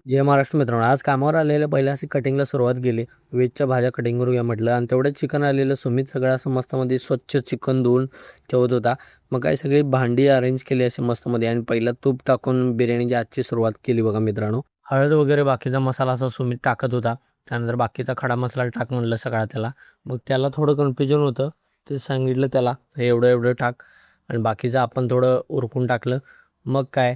जय महाराष्ट्र मित्रांनो, आज कामावर आलेलं पहिल्या अशी कटिंगला सुरुवात केली. व्हेजच्या भाज्या कटिंग करूया म्हटलं आणि तेवढंच चिकन आलेलं. सुमित सगळं असं मस्तमध्ये स्वच्छ चिकन धुवून ठेवत होता. मग काय सगळी भांडी अरेंज केली असे मस्तमध्ये आणि पहिला तूप टाकून बिर्याणीची आजची सुरुवात केली बघा मित्रांनो. हळद वगैरे बाकीचा मसाला असा सुमित टाकत होता. त्यानंतर बाकीचा खडा मसाला टाक म्हणलं सगळा त्याला. मग त्याला थोडं कन्फ्युजन होतं, ते सांगितलं त्याला हे एवढं एवढं टाक आणि बाकीचं आपण थोडं उरकून टाकलं. मग काय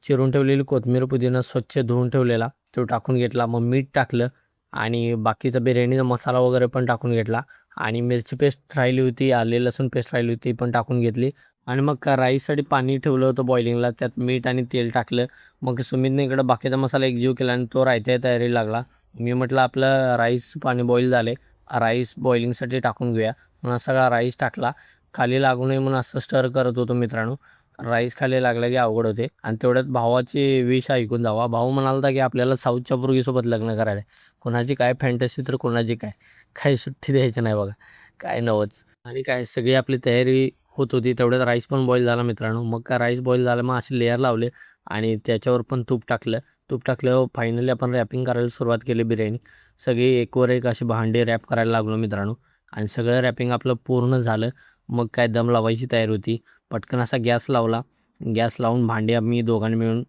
चिरून ठेवलेली कोथिंबीर पुदिना स्वच्छ धुवून ठेवलेला तो टाकून घेतला. मग मीठ टाकलं आणि बाकीचा बिर्याणीचा मसाला वगैरे पण टाकून घेतला आणि मिरची पेस्ट राहिली होती, आले लसूण पेस्ट राहिली होती पण टाकून घेतली. आणि मग का राईससाठी पाणी ठेवलं होतं बॉइलिंगला, त्यात मीठ आणि तेल टाकलं. मग सुमितने इकडं बाकीचा मसाला एकजीव केला आणि तो रायत्या तयारी लागला. मी म्हटलं आपलं राईस पाणी बॉईल झाले, राईस बॉइलिंगसाठी टाकून घेऊया. म्हणून सगळा राईस टाकला. खाली लागू नये म्हणून असं स्टर करत होतो मित्रांनो. राईस खाली लागला की अवघड होते. आणि तेवढ्यात भावाची विश ऐकून जावा. भाऊ म्हणाला की आपल्याला साऊथच्या पोरगीसोबत लग्न करायचं आहे. कोणाची काय फॅन्टसी तर कोणाची काय काय सुट्टी द्यायची नाही बघा, काय नवच. आणि काय सगळी आपली तयारी होत होती तेवढ्यात राईस पण बॉईल झाला मित्रांनो. मग काय राईस बॉईल झाला, मग असे लेअर लावले आणि त्याच्यावर पण तूप टाकलं. तूप टाकल्यावर फायनली आपण रॅपिंग करायला सुरुवात केली बिर्याणी. सगळी एकवर एक अशी भांडी रॅप करायला लागलो मित्रांनो. आणि सगळं रॅपिंग आपलं पूर्ण झालं. मग काय दम लावायची तयारी होती. पटकन असा गॅस लावला. गॅस लावून भांडी आम्ही दोघांनी मिळून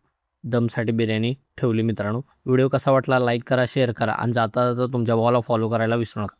दमसाठी बिर्याणी ठेवली मित्रांनो. व्हिडिओ कसा वाटला लाईक करा, शेअर करा आणि जाता जाता तुमच्या भावाला फॉलो करायला विसरू नका.